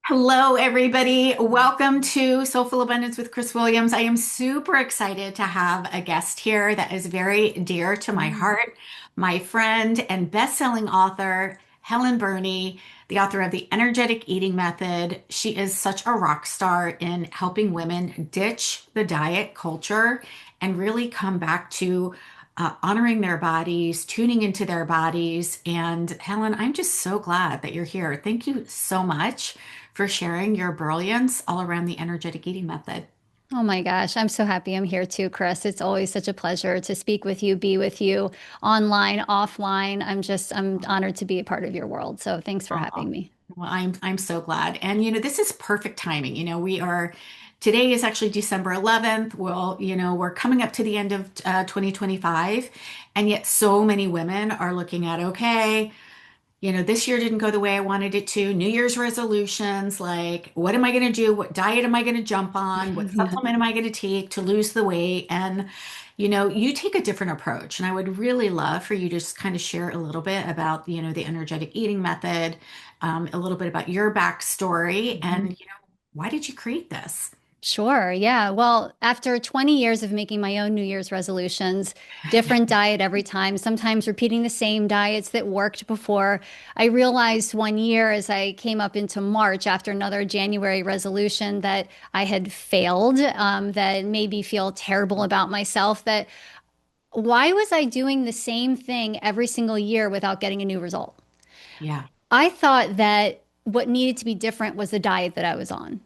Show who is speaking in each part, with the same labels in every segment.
Speaker 1: Hello, everybody. Welcome to Soulful Abundance with Chris Williams. I am super excited to have a guest here that is very dear to my
Speaker 2: Mm.
Speaker 1: heart, my friend and best-selling author, Helen Birney, the author of The Energetic Eating Method. She is such a rock star in helping women ditch the diet culture and really come back to honoring their bodies, tuning into their bodies. And Helen, I'm just so glad that you're here. Thank you so much for sharing your brilliance all around the energetic eating method.
Speaker 2: Oh my gosh, I'm so happy I'm here too, Chris. It's always such a pleasure to speak with you, be with you online, offline. I'm honored to be a part of your world. So thanks for
Speaker 1: Oh,
Speaker 2: having me.
Speaker 1: well, I'm so glad. And this is perfect timing. We are today is actually December 11th. Well, we're coming up to the end of 2025, and yet so many women are looking at, okay, this year didn't go the way I wanted it to. New Year's resolutions, like, what am I going to do? What diet am I going to jump on? What
Speaker 2: Yeah.
Speaker 1: supplement am I going to take to lose the weight? And, you take a different approach. And I would really love for you to just kind of share a little bit about, the energetic eating method, a little bit about your backstory, and, why did you create this?
Speaker 2: Sure. Yeah. Well, after 20 years of making my own New Year's resolutions, different diet every time, sometimes repeating the same diets that worked before, I realized one year as I came up into March after another January resolution that I had failed, that made me feel terrible about myself, that why was I doing the same thing every single year without getting a new result?
Speaker 1: Yeah.
Speaker 2: I thought that what needed to be different was the diet that I was on.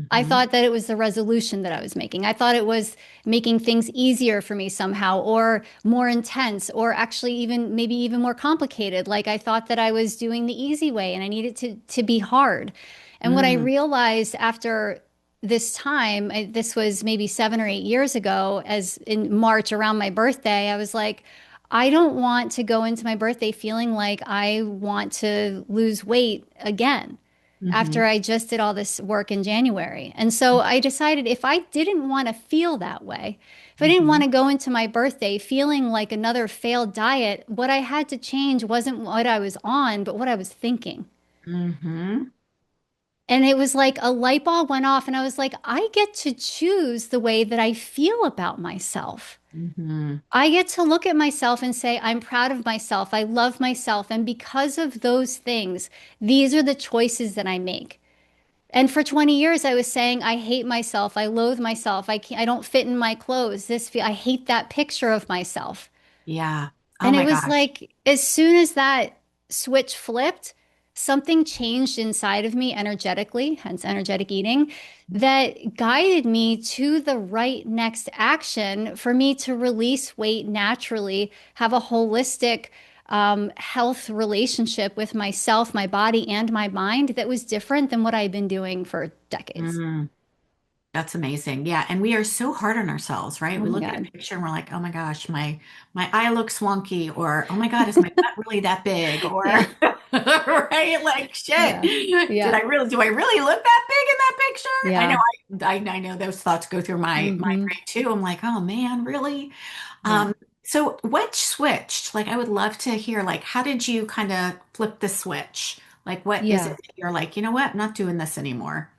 Speaker 2: I
Speaker 1: Hmm.
Speaker 2: thought that it was the resolution that I was making. I thought it was making things easier for me somehow, or more intense, or actually even maybe even more complicated. Like I thought that I was doing the easy way and I needed to be hard. And what I
Speaker 1: Mm.
Speaker 2: realized after this time, this was maybe 7 or 8 years ago, as in March around my birthday, I was like, I don't want to go into my birthday feeling like I want to lose weight again after
Speaker 1: Hmm.
Speaker 2: I just did all this work in January. And so I decided if I didn't want to feel that way, if I didn't
Speaker 1: Hmm.
Speaker 2: want to go into my birthday feeling like another failed diet, what I had to change wasn't what I was on, but what I was thinking.
Speaker 1: Hmm.
Speaker 2: And it was like a light bulb went off, and I was like, I get to choose the way that I feel about myself.
Speaker 1: Hmm.
Speaker 2: I get to look at myself and say, I'm proud of myself. I love myself. And because of those things, these are the choices that I make. And for 20 years, I was saying, I hate myself. I loathe myself. I don't fit in my clothes. I hate that picture of myself.
Speaker 1: Yeah. Oh
Speaker 2: And it
Speaker 1: my
Speaker 2: was
Speaker 1: gosh.
Speaker 2: like, as soon as that switch flipped, something changed inside of me energetically, hence energetic eating, that guided me to the right next action for me to release weight naturally, have a holistic health relationship with myself, my body, and my mind that was different than what I'd been doing for decades.
Speaker 1: Mm. That's amazing. Yeah, and we are so hard on ourselves, right?
Speaker 2: Oh
Speaker 1: We
Speaker 2: my
Speaker 1: look at a
Speaker 2: God.
Speaker 1: picture and we're like, "Oh my gosh, my eye looks wonky," or "Oh my God, is my butt really that big?" Or
Speaker 2: Yeah.
Speaker 1: right, like shit.
Speaker 2: Yeah. Yeah.
Speaker 1: Do I really look that big in that picture? I know
Speaker 2: Yeah.
Speaker 1: I know those thoughts go through my
Speaker 2: Hmm.
Speaker 1: brain too. I'm like, "Oh man, really?"
Speaker 2: Yeah.
Speaker 1: So what switched? Like I would love to hear like how did you kind of flip the switch? Like what is it
Speaker 2: Yeah.
Speaker 1: that you're like, "You know what? I'm not doing this anymore."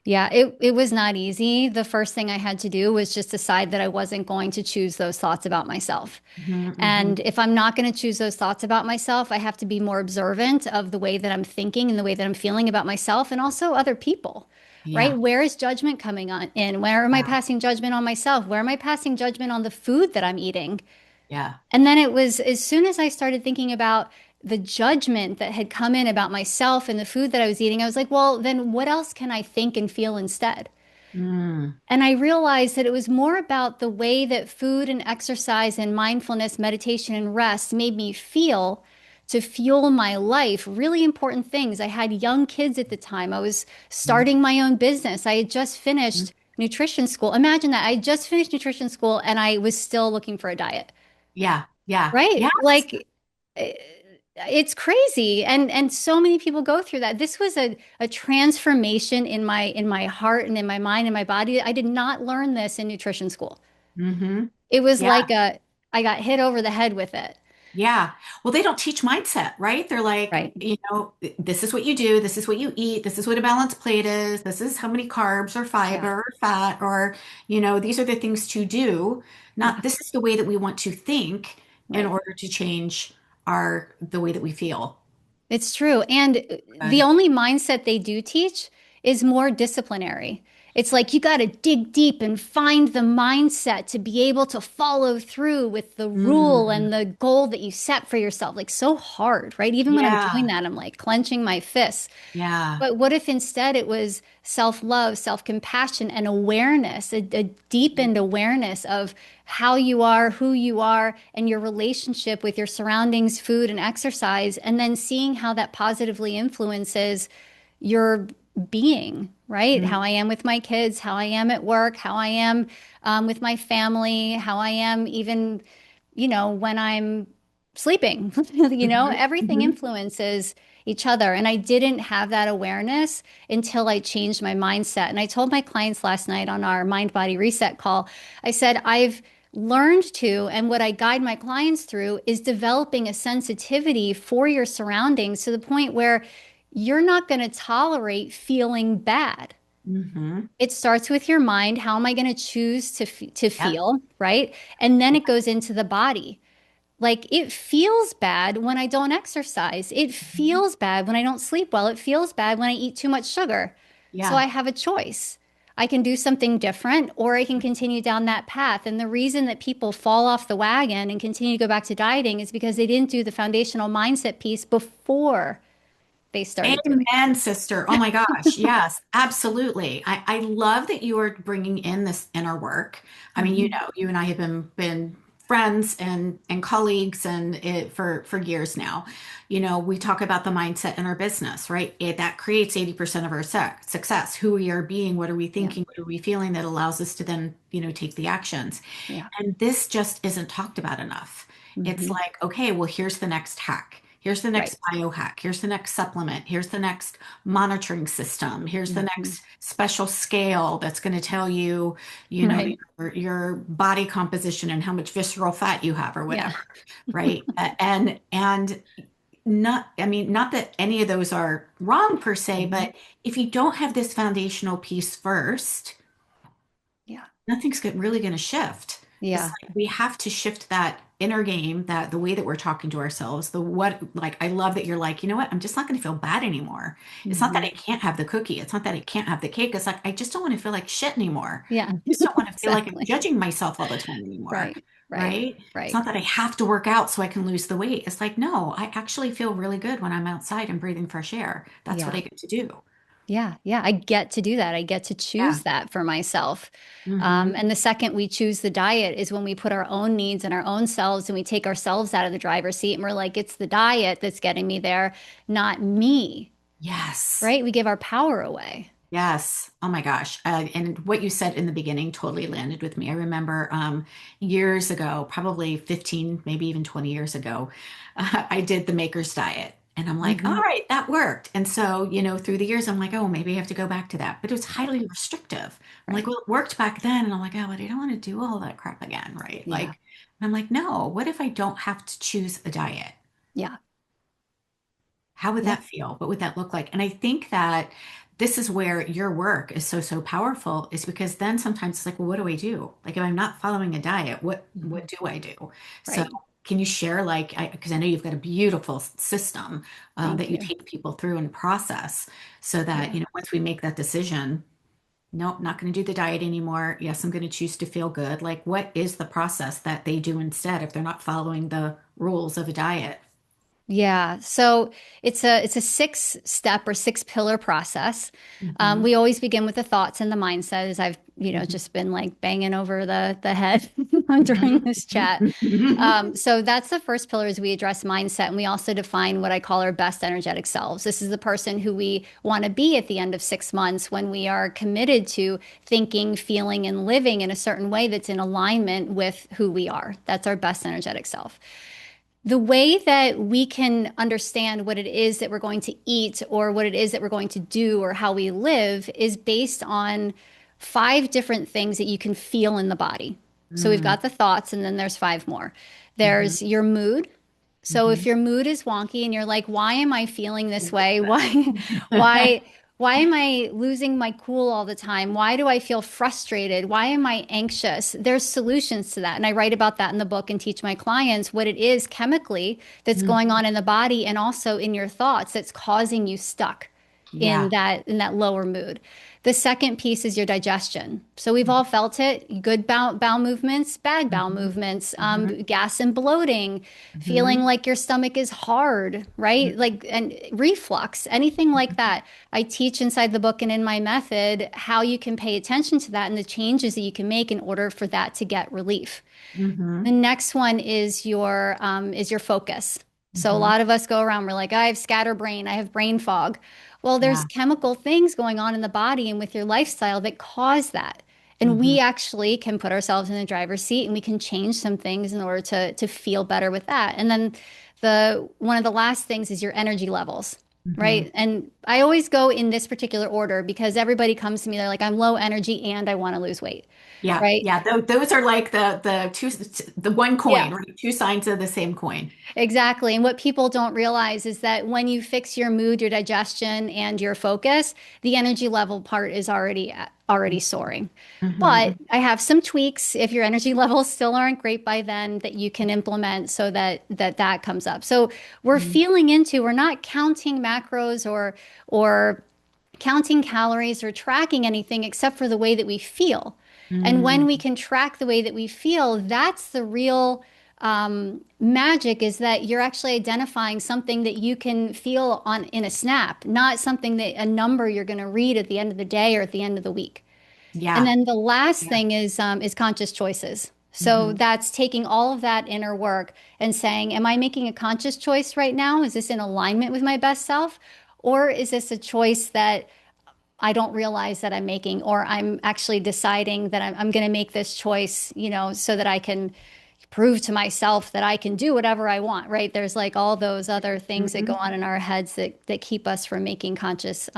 Speaker 2: Yeah, it was not easy. The first thing I had to do was just decide that I wasn't going to choose those thoughts about myself.
Speaker 1: Hmm. Hmm.
Speaker 2: And if I'm not going to choose those thoughts about myself, I have to be more observant of the way that I'm thinking and the way that I'm feeling about myself and also other people, right?
Speaker 1: Yeah.
Speaker 2: Where is judgment coming on in? Where am I
Speaker 1: Yeah.
Speaker 2: passing judgment on myself? Where am I passing judgment on the food that I'm eating?
Speaker 1: Yeah.
Speaker 2: And then it was as soon as I started thinking about the judgment that had come in about myself and the food that I was eating, I was like, well, then what else can I think and feel instead?
Speaker 1: Mm.
Speaker 2: And I realized that it was more about the way that food and exercise and mindfulness, meditation and rest made me feel to fuel my life. Really important things. I had young kids at the time. I was
Speaker 1: Mm.
Speaker 2: starting my own business. I had just finished nutrition school. Imagine that. I had just finished nutrition school and I was still looking for a diet.
Speaker 1: Yeah. Yeah.
Speaker 2: Right?
Speaker 1: Yes.
Speaker 2: Like eh, it's crazy. And so many people go through that. This was a transformation in my heart and in my mind and my body. I did not learn this in nutrition school.
Speaker 1: Hmm.
Speaker 2: It was
Speaker 1: Yeah.
Speaker 2: like I got hit over the head with it.
Speaker 1: Yeah. Well, they don't teach mindset, right? They're like,
Speaker 2: Right.
Speaker 1: this is what you do, this is what you eat, this is what a balanced plate is, this is how many carbs or
Speaker 2: Yeah.
Speaker 1: fiber or fat, or, these are the things to do, not
Speaker 2: Yeah.
Speaker 1: this is the way that we want to think in
Speaker 2: Right.
Speaker 1: order to change the way that we feel.
Speaker 2: It's true. And the
Speaker 1: Good.
Speaker 2: only mindset they do teach is more disciplinary. It's like you got to dig deep and find the mindset to be able to follow through with the rule
Speaker 1: Mm,
Speaker 2: and the goal that you set for yourself. Like so hard, right? Even when I'm doing
Speaker 1: yeah.
Speaker 2: that, I'm like clenching my fists.
Speaker 1: Yeah.
Speaker 2: But what if instead it was self-love, self-compassion, and awareness, a deepened awareness of how you are, who you are, and your relationship with your surroundings, food, and exercise, and then seeing how that positively influences your being, right?
Speaker 1: Mm,
Speaker 2: How I am with my kids, how I am at work, how I am with my family, how I am even, when I'm sleeping,
Speaker 1: mhm,
Speaker 2: everything
Speaker 1: mhm.
Speaker 2: influences each other. And I didn't have that awareness until I changed my mindset. And I told my clients last night on our mind body reset call, I said, I've learned to, and what I guide my clients through is developing a sensitivity for your surroundings to the point where you're not going to tolerate feeling bad.
Speaker 1: Mhm.
Speaker 2: It starts with your mind. How am I going to choose to
Speaker 1: Yep.
Speaker 2: feel, right? And then it goes into the body. Like it feels bad when I don't exercise. It
Speaker 1: Mhm.
Speaker 2: feels bad when I don't sleep well. It feels bad when I eat too much sugar. So
Speaker 1: Yeah.
Speaker 2: I have a choice. I can do something different or I can continue down that path. And the reason that people fall off the wagon and continue to go back to dieting is because they didn't do the foundational mindset piece before they started doing
Speaker 1: Amen, sister. Oh my gosh. Yes, absolutely. I love that you are bringing in this inner work. I mean,
Speaker 2: it.
Speaker 1: you and I have been friends and colleagues for years now. We talk about the mindset in our business, right? That creates 80% of our success. Who we are being, what are we
Speaker 2: Yeah.
Speaker 1: thinking, what are we feeling that allows us to then, take the actions.
Speaker 2: Yeah.
Speaker 1: And this just isn't talked about enough. It's
Speaker 2: Hmm.
Speaker 1: like, okay, well, here's the next hack. Here's the
Speaker 2: Right.
Speaker 1: next biohack. Here's the next supplement. Here's the next monitoring system. Here's the
Speaker 2: Hmm.
Speaker 1: next special scale that's going to tell you,
Speaker 2: Right.
Speaker 1: your body composition and how much visceral fat you have or
Speaker 2: Yeah.
Speaker 1: whatever, right? And not, I mean, not that any of those are wrong per se,
Speaker 2: Hmm.
Speaker 1: but if you don't have this foundational piece first,
Speaker 2: Yeah.
Speaker 1: really going to shift. It's
Speaker 2: Yeah.
Speaker 1: like we have to shift that inner game, that the way that we're talking to ourselves, the what, like, I love that you're like, you know what, I'm just not going to feel bad anymore. It's not that
Speaker 2: Hmm.
Speaker 1: I can't have the cookie. It's not that I can't have the cake. It's like, I just don't want to feel like shit anymore.
Speaker 2: Yeah.
Speaker 1: I just don't want to feel like I'm
Speaker 2: Exactly.
Speaker 1: judging myself all the time anymore.
Speaker 2: Right. Right.
Speaker 1: Right? It's
Speaker 2: Right.
Speaker 1: not that I have to work out so I can lose the weight. It's like, no, I actually feel really good when I'm outside and breathing fresh air. That's what
Speaker 2: Yeah.
Speaker 1: I get to do.
Speaker 2: Yeah, yeah, I get to do that. I get to
Speaker 1: Yeah.
Speaker 2: choose that for myself.
Speaker 1: Hmm.
Speaker 2: And the second we choose the diet is when we put our own needs and our own selves and we take ourselves out of the driver's seat and we're like, it's the diet that's getting me there, not me,
Speaker 1: Yes.
Speaker 2: right? We give our power away.
Speaker 1: Yes. Oh my gosh. And what you said in the beginning totally landed with me. I remember years ago, probably 15, maybe even 20 years ago, I did the maker's diet. And I'm like, all
Speaker 2: Hmm.
Speaker 1: right, that worked. And so, through the years, I'm like, oh, maybe I have to go back to that. But it was
Speaker 2: Right,
Speaker 1: highly restrictive. I'm like,
Speaker 2: right.
Speaker 1: well, it worked back then. And I'm like, oh, but I don't want to do all that crap again, right?
Speaker 2: Yeah,
Speaker 1: And I'm like, no, what if I don't have to choose a diet?
Speaker 2: yeah,
Speaker 1: How would
Speaker 2: yeah.
Speaker 1: that feel? What would that look like? And I think that this is where your work is so powerful, is because then sometimes it's like, well, what do I do? Like if I'm not following a diet,
Speaker 2: Mhm.
Speaker 1: what do I do? So
Speaker 2: Right.
Speaker 1: can you share like because I know you've got a beautiful system
Speaker 2: Thank
Speaker 1: that you
Speaker 2: you.
Speaker 1: take people through and process so that,
Speaker 2: Yeah.
Speaker 1: once we make that decision, nope, not going to do the diet anymore. Yes, I'm going to choose to feel good. Like what is the process that they do instead if they're not following the rules of a diet?
Speaker 2: Yeah, so it's a six step or six pillar process.
Speaker 1: Hmm.
Speaker 2: We always begin with the thoughts and the mindset, as I've
Speaker 1: Hmm.
Speaker 2: just been like banging over the head during
Speaker 1: Hmm.
Speaker 2: this chat. So that's the first pillar is we address mindset, and we also define what I call our best energetic selves. This is the person who we want to be at the end of 6 months when we are committed to thinking, feeling, and living in a certain way that's in alignment with who we are. That's our best energetic self. The way that we can understand what it is that we're going to eat or what it is that we're going to do or how we live is based on five different things that you can feel in the body. So we've
Speaker 1: Mm,
Speaker 2: got the thoughts, and then there's five more.
Speaker 1: mhm,
Speaker 2: There's your mood, So if
Speaker 1: Mhm.
Speaker 2: your mood is wonky and you're like, why am I feeling this way? Why, why am I losing my cool all the time? Why do I feel frustrated? Why am I anxious? There's solutions to that. And I write about that in the book and teach my clients what it is chemically that's going
Speaker 1: Mhm.
Speaker 2: on in the body and also in your thoughts that's causing you stuck
Speaker 1: Yeah.
Speaker 2: in that lower mood. The second piece is your digestion. So we've all felt it, good bowel movements, bad bowel
Speaker 1: Mhm.
Speaker 2: movements,
Speaker 1: Mhm.
Speaker 2: gas and bloating, feeling
Speaker 1: Mhm.
Speaker 2: like your stomach is hard, right? Like, and reflux, anything like that. I teach inside the book and in my method how you can pay attention to that and the changes that you can make in order for that to get relief. The
Speaker 1: Mhm.
Speaker 2: next one is your focus. So a
Speaker 1: Mhm.
Speaker 2: lot of us go around, we're like, I have scatterbrain, I have brain fog. Well, there's
Speaker 1: Yeah.
Speaker 2: chemical things going on in the body and with your lifestyle that cause that. And
Speaker 1: Mhm.
Speaker 2: we actually can put ourselves in the driver's seat and we can change some things in order to feel better with that. And then the one of the last things is your energy levels,
Speaker 1: Mhm.
Speaker 2: right? And I always go in this particular order because everybody comes to me, they're like, I'm low energy and I want to lose weight,
Speaker 1: Yeah.
Speaker 2: right?
Speaker 1: Yeah. Those are like the one
Speaker 2: Yeah.
Speaker 1: coin, right? Two sides of the same coin.
Speaker 2: Exactly. And what people don't realize is that when you fix your mood, your digestion, and your focus, the energy level part is already soaring. But
Speaker 1: Mhm.
Speaker 2: I have some tweaks if your energy levels still aren't great by then that you can implement so that comes up. So
Speaker 1: Mhm.
Speaker 2: we're not counting macros or counting calories or tracking anything except for the way that we feel. And when we
Speaker 1: Mhm.
Speaker 2: can track the way that we feel, that's the real magic is that you're actually identifying something that you can feel on in a snap, not something that a number you're going to read at the end of the day or at the end of the week. And
Speaker 1: Yeah.
Speaker 2: then the last
Speaker 1: Yeah.
Speaker 2: thing is conscious choices. So
Speaker 1: Mhm.
Speaker 2: that's taking all of that inner work and saying, am I making a conscious choice right now? Is this in alignment with my best self? Or is this a choice that I don't realize that I'm making, or I'm actually deciding that I'm going to make this choice, so that I can prove to myself that I can do whatever I want, right? There's like all those other things that go
Speaker 1: Mhm.
Speaker 2: on in our heads that keep us from making conscious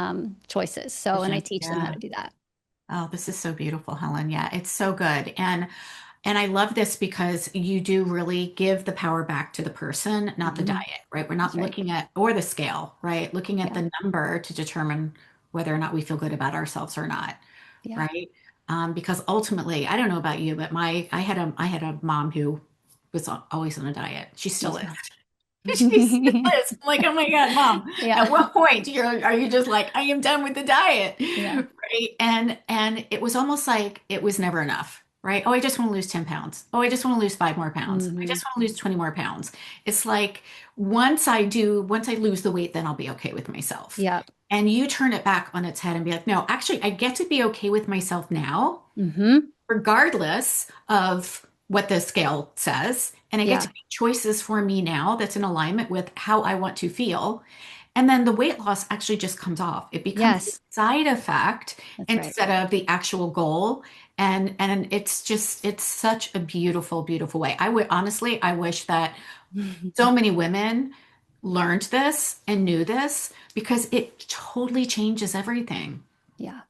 Speaker 2: choices. So, and I
Speaker 1: Vision.
Speaker 2: teach them how
Speaker 1: Yeah.
Speaker 2: to do that.
Speaker 1: Oh, this is so beautiful, Helen. Yeah, it's so good. And I love this because you do really give the power back to the person, not the
Speaker 2: Hmm.
Speaker 1: diet, right? We're not
Speaker 2: That's right.
Speaker 1: looking at, or the scale, right? Looking at
Speaker 2: Yeah.
Speaker 1: the number to determine whether or not we feel good about ourselves or not,
Speaker 2: Yeah.
Speaker 1: right? Because ultimately, I don't know about you, but I had a mom who was always on a diet. She
Speaker 2: Me
Speaker 1: still is.
Speaker 2: too.
Speaker 1: She still is. I'm like, oh my God, mom, at
Speaker 2: Yeah.
Speaker 1: what point are you just like, I am done with the diet?
Speaker 2: Yeah.
Speaker 1: Right. And it was almost like it was never enough, right? Oh, I just want to lose 10 pounds. Oh, I just want to lose 5 more pounds. I
Speaker 2: Hmm.
Speaker 1: just want to lose 20 more pounds. It's like once I lose the weight, then I'll be okay with myself.
Speaker 2: Yeah.
Speaker 1: And you turn it back on its head and be like, no, actually, I get to be okay with myself now
Speaker 2: Hmm.
Speaker 1: regardless of what the scale says. And I get to
Speaker 2: Yeah.
Speaker 1: make choices for me now that's in alignment with how I want to feel. And then the weight loss actually just comes off. It becomes a
Speaker 2: Yes.
Speaker 1: side effect
Speaker 2: That's right.
Speaker 1: instead of the actual goal. And it's such a beautiful, beautiful way. I wish that so many women learned this and knew this because it totally changes everything.
Speaker 2: Yeah.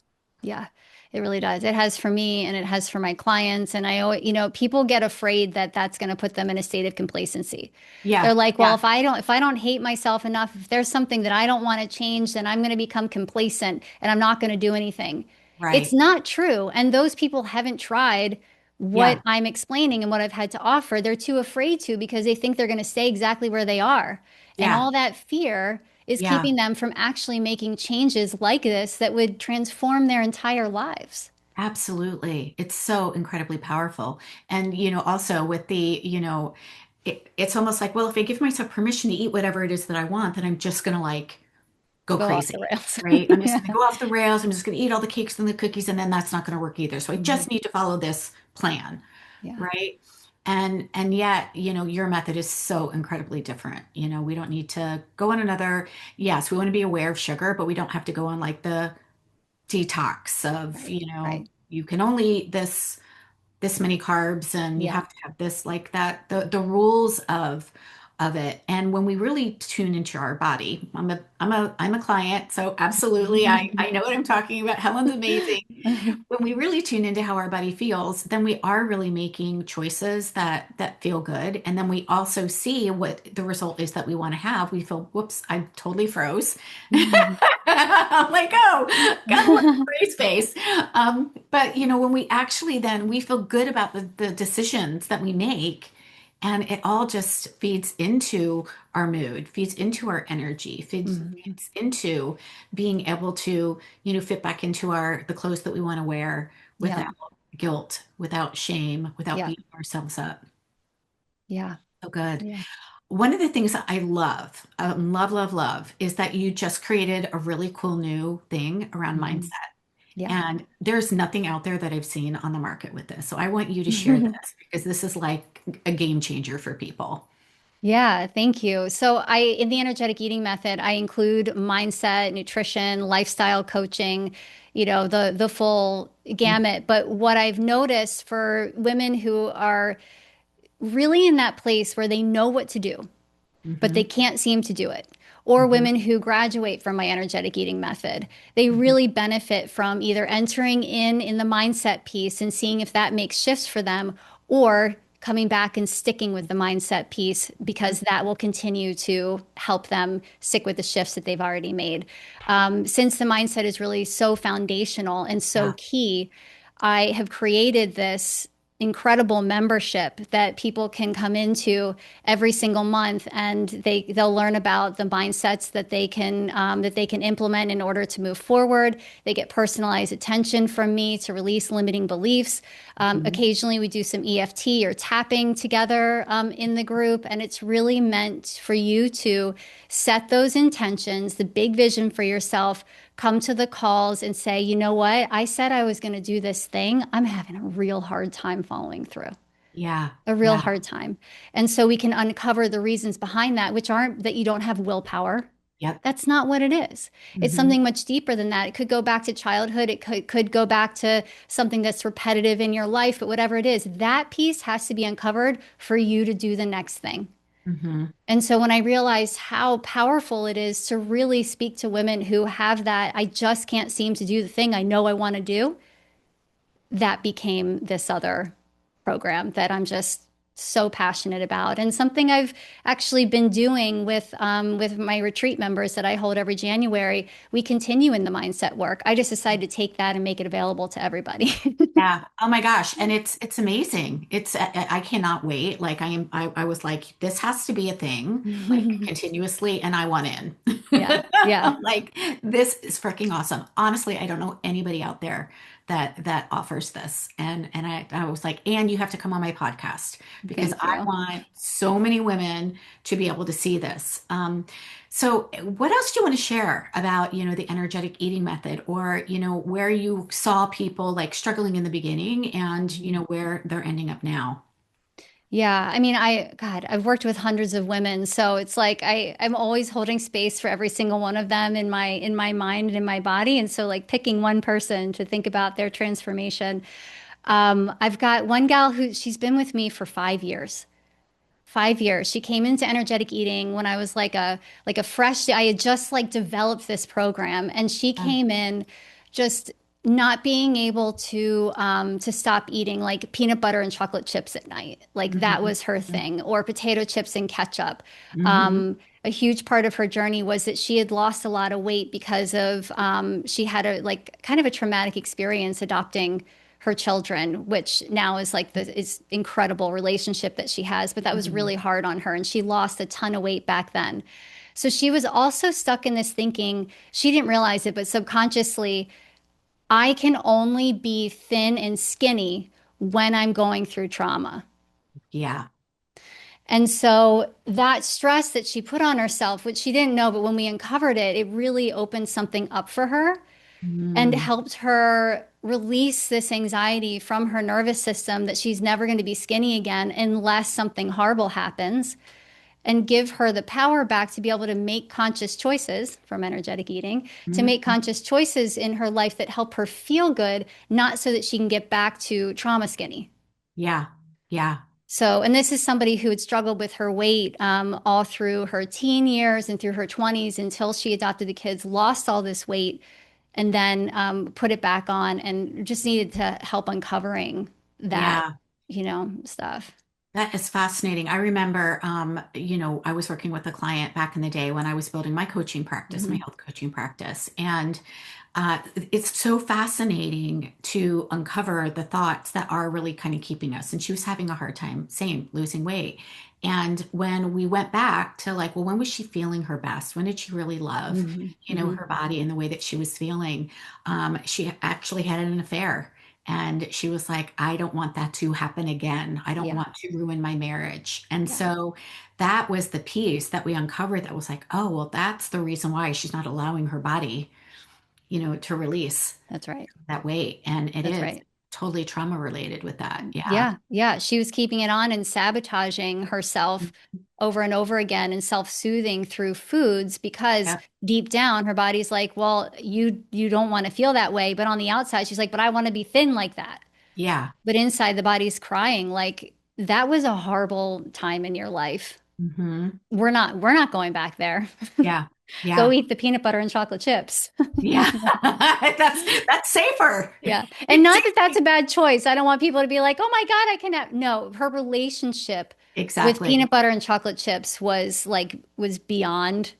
Speaker 2: Yeah, it really does. It has for me and it has for my clients. And I always, people get afraid that that's going to put them in a state of complacency. They're
Speaker 1: Yeah.
Speaker 2: like, well,
Speaker 1: Yeah.
Speaker 2: if I don't hate myself enough, if there's something that I don't want to change, then I'm going to become complacent and I'm not going to do anything. It's
Speaker 1: Right.
Speaker 2: not true. And those people haven't tried what
Speaker 1: Yeah.
Speaker 2: I'm explaining and what I've had to offer. They're too afraid to because they think they're going to stay exactly where they are. And
Speaker 1: Yeah.
Speaker 2: all that fear is
Speaker 1: Yeah.
Speaker 2: keeping them from actually making changes like this that would transform their entire lives.
Speaker 1: Absolutely. It's so incredibly powerful. And, also with it's almost like, well, if I give myself permission to eat whatever it is that I want, then I'm just going to like go
Speaker 2: Go off the
Speaker 1: crazy,
Speaker 2: rails.
Speaker 1: right? I'm just
Speaker 2: Yeah.
Speaker 1: going to go off the rails. I'm just going to eat all the cakes and the cookies, and then that's not going to work either. So I
Speaker 2: Mhm.
Speaker 1: just need to follow this plan,
Speaker 2: Yeah.
Speaker 1: right? And yet, your method is so incredibly different. We don't need to go on another, yes, we want to be aware of sugar, but we don't have to go on like the detox of,
Speaker 2: Right. Right.
Speaker 1: you can only eat this many carbs and you
Speaker 2: Yeah.
Speaker 1: have to have this like that. The rules of of it. And when we really tune into our body, I'm a client, so absolutely I know what I'm talking about. Helen's amazing. When we really tune into how our body feels, then we are really making choices that feel good. And then we also see what the result is that we want to have. We feel, whoops, I totally froze. I'm like, oh, got a little free space. But when we actually then we feel good about the decisions that we make, and it all just feeds into our mood, feeds into our energy, feeds into being able to, fit back into the clothes that we want to wear
Speaker 2: Yeah.
Speaker 1: without guilt, without shame, without
Speaker 2: Yeah.
Speaker 1: beating ourselves up.
Speaker 2: Yeah.
Speaker 1: So good.
Speaker 2: Yeah.
Speaker 1: One of the things that I love, love, love, love, is that you just created a really cool new thing around mindset.
Speaker 2: Yeah.
Speaker 1: And there's nothing out there that I've seen on the market with this. So I want you to share this because this is like a game changer for people.
Speaker 2: Yeah, thank you. So in the energetic eating method, I include mindset, nutrition, lifestyle coaching, the full gamut. But what I've noticed for women who are really in that place where they know what to do, but they
Speaker 1: Mm-hmm.
Speaker 2: can't seem to do it. Or
Speaker 1: Hmm.
Speaker 2: women who graduate from my energetic eating method, they
Speaker 1: Hmm.
Speaker 2: really benefit from either entering in the mindset piece and seeing if that makes shifts for them, or coming back and sticking with the mindset piece because that will continue to help them stick with the shifts that they've already made. Since the mindset is really so foundational and so
Speaker 1: Yeah.
Speaker 2: key, I have created this incredible membership that people can come into every single month, and they'll learn about the mindsets that they can implement in order to move forward. They get personalized attention from me to release limiting beliefs.
Speaker 1: Mhm.
Speaker 2: Occasionally, we do some EFT or tapping together in the group, and it's really meant for you to set those intentions, the big vision for yourself. Come to the calls and say, you know what? I said I was going to do this thing. I'm having a real hard time following through,
Speaker 1: Yeah.
Speaker 2: a real
Speaker 1: Yeah.
Speaker 2: hard time. And so we can uncover the reasons behind that, which aren't that you don't have willpower.
Speaker 1: Yep.
Speaker 2: That's not what it is. It's
Speaker 1: Hmm.
Speaker 2: something much deeper than that. It could go back to childhood. It could go back to something that's repetitive in your life, but whatever it is, that piece has to be uncovered for you to do the next thing.
Speaker 1: Hmm.
Speaker 2: And so when I realized how powerful it is to really speak to women who have that, I just can't seem to do the thing I know I want to do, that became this other program that I'm just so passionate about, and something I've actually been doing with my retreat members that I hold every January. We continue in the mindset work. I just decided to take that and make it available to everybody.
Speaker 1: Yeah. Oh my gosh. And it's amazing. I cannot wait. Like I was like, this has to be a thing, like continuously, and I want in.
Speaker 2: Yeah, yeah,
Speaker 1: I'm like, this is freaking awesome. Honestly, I don't know anybody out there that offers this. And I was like, and you have to come on my podcast because
Speaker 2: thank
Speaker 1: I
Speaker 2: you.
Speaker 1: want so many women to be able to see this. So what else do you want to share about, the energetic eating method, or, where you saw people like struggling in the beginning and, where they're ending up now?
Speaker 2: Yeah, I mean, God, I've worked with hundreds of women, so it's like I'm always holding space for every single one of them in my mind and in my body. And so like picking one person to think about their transformation. I've got one gal who she's been with me for 5 years. 5 years. She came into energetic eating when I was like a fresh, I had just like developed this program, and she
Speaker 1: Yeah.
Speaker 2: came in just not being able to stop eating like peanut butter and chocolate chips at night. Like that
Speaker 1: Hmm.
Speaker 2: was her thing, or potato chips and ketchup.
Speaker 1: Hmm.
Speaker 2: A huge part of her journey was that she had lost a lot of weight because of she had a like kind of a traumatic experience adopting her children, which now is like the is incredible relationship that she has, but that was
Speaker 1: Hmm.
Speaker 2: really hard on her, and she lost a ton of weight back then. So she was also stuck in this thinking, she didn't realize it, but subconsciously, I can only be thin and skinny when I'm going through trauma.
Speaker 1: Yeah.
Speaker 2: And so that stress that she put on herself, which she didn't know, but when we uncovered it, it really opened something up for her and
Speaker 1: Mm.
Speaker 2: helped her release this anxiety from her nervous system that she's never going to be skinny again unless something horrible happens, and give her the power back to be able to make conscious choices from energetic eating, to make
Speaker 1: Mhm.
Speaker 2: conscious choices in her life that help her feel good, not so that she can get back to trauma skinny.
Speaker 1: Yeah. Yeah.
Speaker 2: So, and this is somebody who had struggled with her weight all through her teen years and through her 20s until she adopted the kids, lost all this weight, and then put it back on and just needed to help uncovering that,
Speaker 1: Yeah.
Speaker 2: stuff.
Speaker 1: That is fascinating. I remember, I was working with a client back in the day when I was building my coaching practice, my
Speaker 2: Hmm.
Speaker 1: health coaching practice. And it's so fascinating to uncover the thoughts that are really kind of keeping us. And she was having a hard time, same, losing weight. And when we went back to like, well, when was she feeling her best? When did she really love,
Speaker 2: Hmm. Hmm.
Speaker 1: her body and the way that she was feeling? She actually had an affair. And she was like, I don't want that to happen again. I don't
Speaker 2: Yeah.
Speaker 1: want to ruin my marriage. And
Speaker 2: Yeah.
Speaker 1: so that was the piece that we uncovered that was like, oh, well, that's the reason why she's not allowing her body, to release
Speaker 2: That's right.
Speaker 1: that weight. And it
Speaker 2: That's
Speaker 1: is
Speaker 2: right.
Speaker 1: totally trauma related with that. Yeah.
Speaker 2: Yeah, yeah. She was keeping it on and sabotaging herself over and over again and self-soothing through foods because
Speaker 1: Yeah.
Speaker 2: deep down her body's like, well, you don't want to feel that way, but on the outside she's like, but I want to be thin like that.
Speaker 1: Yeah.
Speaker 2: But inside the body's crying like that was a horrible time in your life.
Speaker 1: Hmm.
Speaker 2: We're not going back there.
Speaker 1: Yeah.
Speaker 2: Go
Speaker 1: Yeah.
Speaker 2: eat the peanut butter and chocolate chips.
Speaker 1: Yeah. That's safer.
Speaker 2: Yeah. And
Speaker 1: It's
Speaker 2: not that that's
Speaker 1: safe.
Speaker 2: a bad choice. I don't want people to be like, oh my God, I can have. No, her relationship with
Speaker 1: Exactly.
Speaker 2: peanut butter and chocolate chips was beyond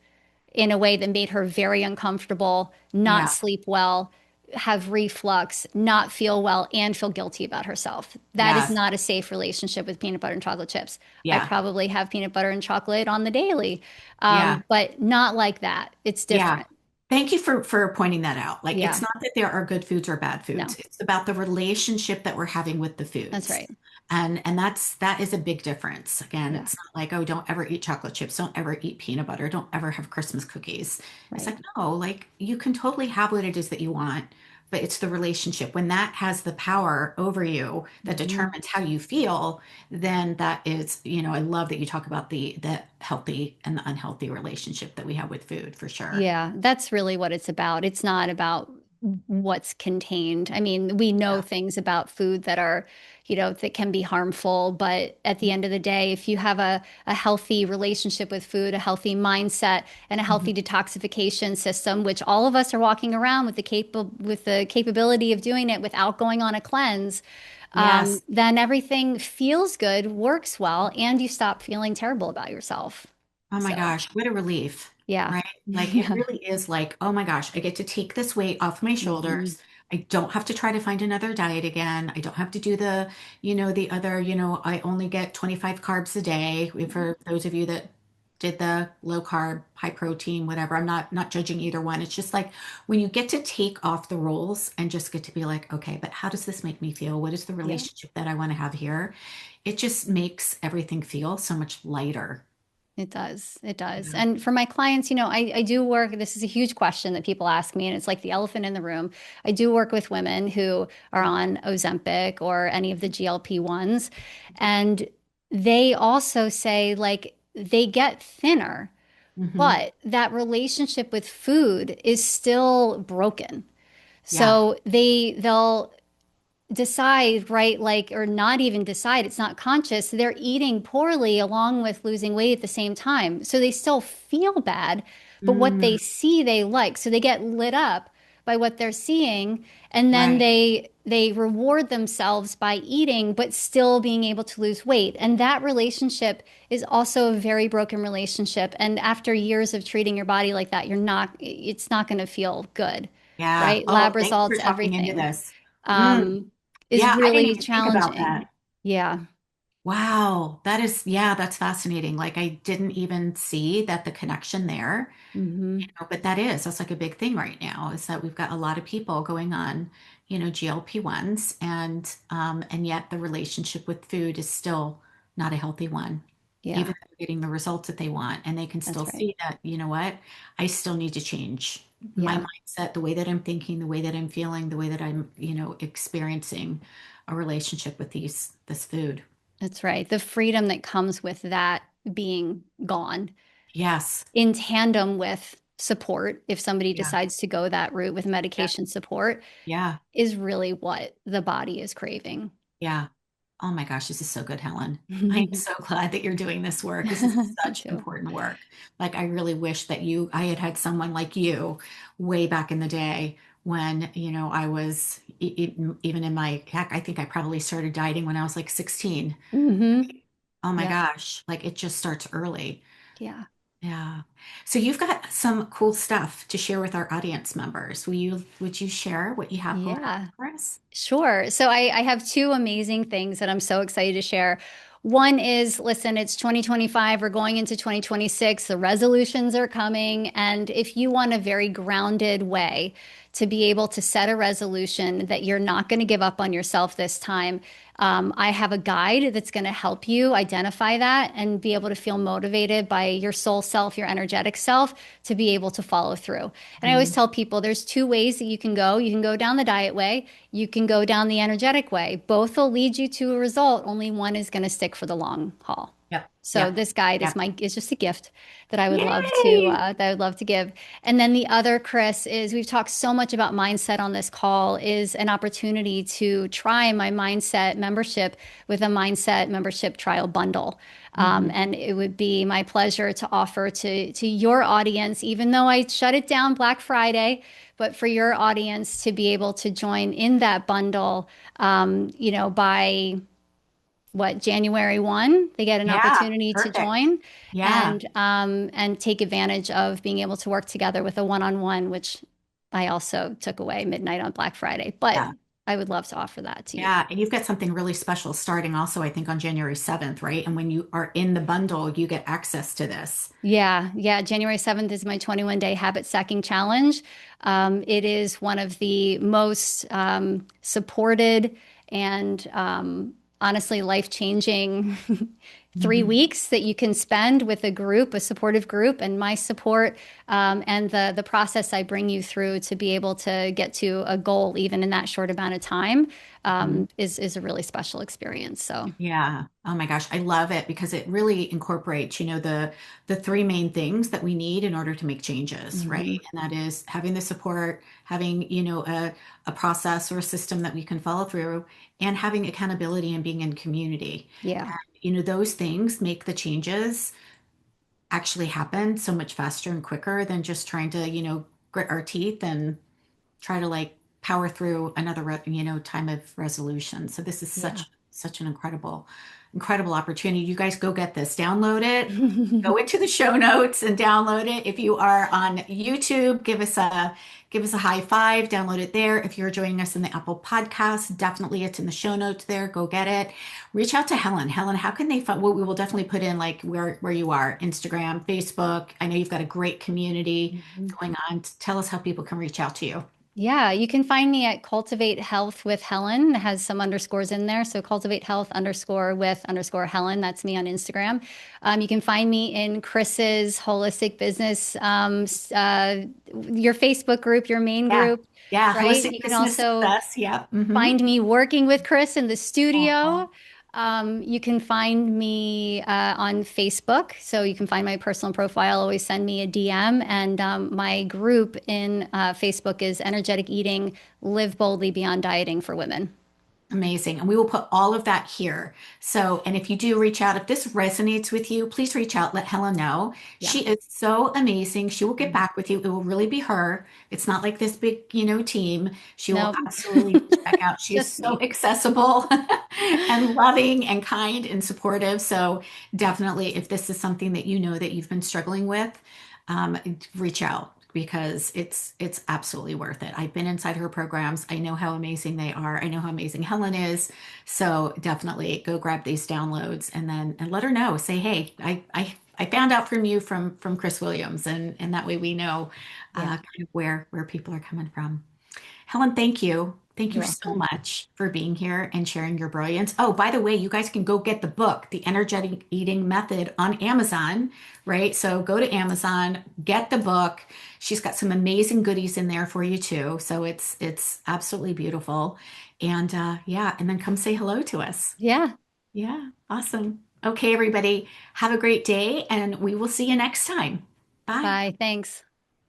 Speaker 2: in a way that made her very uncomfortable, not
Speaker 1: Yeah.
Speaker 2: sleep well, have reflux, not feel well, and feel guilty about herself. That is
Speaker 1: Yes.
Speaker 2: not a safe relationship with peanut butter and chocolate chips. I
Speaker 1: Yeah.
Speaker 2: probably have peanut butter and chocolate on the daily,
Speaker 1: Yeah.
Speaker 2: but not like that. It's
Speaker 1: Yeah.
Speaker 2: different.
Speaker 1: Thank you for pointing that out. Like it's
Speaker 2: Yeah.
Speaker 1: not that there are good foods or bad foods.
Speaker 2: No,
Speaker 1: It's about the relationship that we're having with the
Speaker 2: that's
Speaker 1: foods.
Speaker 2: right.
Speaker 1: And that is a big difference. Again,
Speaker 2: Yeah.
Speaker 1: it's not like, oh, don't ever eat chocolate chips, don't ever eat peanut butter, don't ever have Christmas cookies. It's
Speaker 2: Right.
Speaker 1: like, no, like you can totally have what it is that you want, but it's the relationship. When that has the power over you that
Speaker 2: Mhm.
Speaker 1: determines how you feel, then that is, I love that you talk about the healthy and the unhealthy relationship that we have with food for sure.
Speaker 2: Yeah, that's really what it's about. It's not about what's contained. I mean, we know
Speaker 1: Yeah.
Speaker 2: things about food that are, that can be harmful, but at the end of the day, if you have a healthy relationship with food, a healthy mindset, and a
Speaker 1: Mhm.
Speaker 2: healthy detoxification system, which all of us are walking around with the capability of doing it without going on a cleanse,
Speaker 1: Yes.
Speaker 2: then everything feels good, works well, and you stop feeling terrible about yourself.
Speaker 1: Oh my
Speaker 2: So,
Speaker 1: gosh, what a relief,
Speaker 2: yeah.
Speaker 1: right? Like it
Speaker 2: Yeah.
Speaker 1: really is like, oh my gosh, I get to take this weight off my
Speaker 2: Mhm.
Speaker 1: shoulders. I don't have to try to find another diet again. I don't have to do the other, I only get 25 carbs a day. For those of you that did the low carb, high protein, whatever, I'm not judging either one. It's just like when you get to take off the rules and just get to be like, okay, but how does this make me feel? What is the
Speaker 2: Yeah,
Speaker 1: relationship that I want to have here? It just makes everything feel so much lighter.
Speaker 2: it does. It does.
Speaker 1: Yeah.
Speaker 2: And for my clients, I do work, this is a huge question that people ask me, and it's like the elephant in the room. I do work with women who are on Ozempic or any of the GLP-1s, and they also say like they get thinner,
Speaker 1: Hmm.
Speaker 2: but that relationship with food is still broken.
Speaker 1: Yeah.
Speaker 2: So they'll decide, right? Like, or not even decide, it's not conscious. They're eating poorly along with losing weight at the same time. So they still feel bad, but what
Speaker 1: Mm,
Speaker 2: they see, they like. So they get lit up by what they're seeing. And then
Speaker 1: right.
Speaker 2: they reward themselves by eating, but still being able to lose weight. And that relationship is also a very broken relationship. And after years of treating your body like that, it's not going to feel good,
Speaker 1: Yeah.
Speaker 2: right?
Speaker 1: Oh,
Speaker 2: Lab
Speaker 1: thank you for
Speaker 2: results,
Speaker 1: talking into
Speaker 2: everything.
Speaker 1: this. Mm,
Speaker 2: Um, is
Speaker 1: yeah, I didn't
Speaker 2: really
Speaker 1: even think about
Speaker 2: challenging.
Speaker 1: that.
Speaker 2: Yeah.
Speaker 1: Wow. Yeah, that's fascinating. Like I didn't even see that the connection there.
Speaker 2: Hmm.
Speaker 1: But that's like a big thing right now is that we've got a lot of people going on, GLP-1s and yet the relationship with food is still not a healthy one. Even
Speaker 2: Yeah,
Speaker 1: though they're getting the results that they want and they can still
Speaker 2: that's right.
Speaker 1: see that, you know what, I still need to change my
Speaker 2: Yeah,
Speaker 1: mindset, the way that I'm thinking, the way that I'm feeling, the way that I'm, experiencing a relationship with this food.
Speaker 2: that's right. The freedom that comes with that being gone
Speaker 1: Yes.
Speaker 2: in tandem with support, if somebody
Speaker 1: Yeah.
Speaker 2: decides to go that route with
Speaker 1: Yeah.
Speaker 2: medication support,
Speaker 1: Yeah.
Speaker 2: is really what the body is craving.
Speaker 1: Yeah. Oh my gosh, this is so good, Helen. I am so glad that you're doing this work. This is
Speaker 2: Me
Speaker 1: such
Speaker 2: too.
Speaker 1: important work. Like, I really wish that I had had someone like you way back in the day when, I was even in heck, I think I probably started dieting when I was like 16.
Speaker 2: Hmm.
Speaker 1: Oh my
Speaker 2: Yep.
Speaker 1: gosh, like it just starts early.
Speaker 2: Yeah.
Speaker 1: Yeah. So you've got some cool stuff to share with our audience members. Would you share what you have going on
Speaker 2: Yeah.
Speaker 1: for us?
Speaker 2: Sure. So I have two amazing things that I'm so excited to share. One is, listen, it's 2025. We're going into 2026. The resolutions are coming. And if you want a very grounded way to be able to set a resolution that you're not going to give up on yourself this time, I have a guide that's going to help you identify that and be able to feel motivated by your soul self, your energetic self, to be able to follow through. And I always
Speaker 1: Mhm.
Speaker 2: tell people there's two ways that you can go. You can go down the diet way, you can go down the energetic way. Both will lead you to a result. Only one is going to stick for the long haul.
Speaker 1: Yep.
Speaker 2: So
Speaker 1: Yep.
Speaker 2: this guide
Speaker 1: Yep.
Speaker 2: is just a gift that I would love to
Speaker 1: Yay!
Speaker 2: that I would love to give. And then the other, Chris, is we've talked so much about mindset on this call, is an opportunity to try my mindset membership with a mindset membership trial bundle.
Speaker 1: Mhm.
Speaker 2: And it would be my pleasure to offer to your audience, even though I shut it down Black Friday, but for your audience to be able to join in that bundle, by what, January 1, they get an
Speaker 1: Yeah,
Speaker 2: opportunity to
Speaker 1: perfect.
Speaker 2: join
Speaker 1: Yeah,
Speaker 2: and take advantage of being able to work together with a one-on-one, which I also took away midnight on Black Friday. But
Speaker 1: yeah,
Speaker 2: I would love to offer that to you.
Speaker 1: yeah. And you've got something really special starting also, I think, on January 7th, right? And when you are in the bundle, you get access to this.
Speaker 2: Yeah, yeah. January 7th is my 21-day habit stacking challenge. It is one of the most supported and honestly life-changing 3 weeks that you can spend with a group, a supportive group, and my support, and the process I bring you through to be able to get to a goal even in that short amount of time,
Speaker 1: Mhm.
Speaker 2: is a really special experience. So
Speaker 1: Yeah. Oh my gosh, I love it because it really incorporates, the three main things that we need in order to make changes, right?
Speaker 2: mhm.
Speaker 1: And that is having the support, having, a process or a system that we can follow through, and having accountability and being in community.
Speaker 2: Yeah,
Speaker 1: And, those things make the changes actually happen so much faster and quicker than just trying to, grit our teeth and try to like power through another time of resolution. So this is
Speaker 2: yeah.
Speaker 1: such an incredible opportunity. You guys go get this, download it, go into the show notes and download it. If you are on YouTube, give us a high five, download it there. If you're joining us in the Apple Podcast, definitely it's in the show notes there. Go get it. Reach out to Helen. Helen, how can they find, well, we will definitely put in like where you are, Instagram, Facebook. I know you've got a great community going on. Tell us how people can reach out to you.
Speaker 2: Yeah, you can find me at Cultivate Health with Helen. It has some underscores in there. So Cultivate Health underscore with underscore Helen. That's me on Instagram. You can find me in Chris's Holistic Business, your Facebook group, your main
Speaker 1: Yeah.
Speaker 2: group,
Speaker 1: Yeah.
Speaker 2: right?
Speaker 1: Holistic
Speaker 2: You can
Speaker 1: business
Speaker 2: also
Speaker 1: success. Yeah. Mm-hmm.
Speaker 2: find me working with Chris in the
Speaker 1: Oh,
Speaker 2: studio. You can find me on Facebook. So you can find my personal profile, always send me a DM. And my group in Facebook is Energetic Eating, Live Boldly Beyond Dieting for Women.
Speaker 1: amazing. And we will put all of that here. So, and if you do reach out, if this resonates with you, please reach out, let Helen know.
Speaker 2: Yeah.
Speaker 1: She is so amazing. She will get
Speaker 2: Mhm.
Speaker 1: back with you. It will really be her. It's not like this big, team. She will
Speaker 2: No,
Speaker 1: absolutely reach back out. She is
Speaker 2: just
Speaker 1: so
Speaker 2: me.
Speaker 1: accessible and loving and kind and supportive. So, definitely, if this is something that you know that you've been struggling with, reach out because it's absolutely worth it. I've been inside her programs. I know how amazing they are. I know how amazing Helen is. So definitely go grab these downloads and let her know. Say, hey, I found out from you from Chris Williams, and that way we know
Speaker 2: Yeah,
Speaker 1: kind of where people are coming from. Helen, thank you. Thank you
Speaker 2: you're
Speaker 1: so
Speaker 2: welcome.
Speaker 1: much for being here and sharing your brilliance. Oh, by the way, you guys can go get the book, The Energetic Eating Method, on Amazon, right? So go to Amazon, get the book. She's got some amazing goodies in there for you too. So it's absolutely beautiful. And yeah, and then come say hello to us.
Speaker 2: Yeah.
Speaker 1: Yeah, awesome. Okay, everybody, have a great day, and we will see you next time. Bye.
Speaker 2: Bye. Thanks.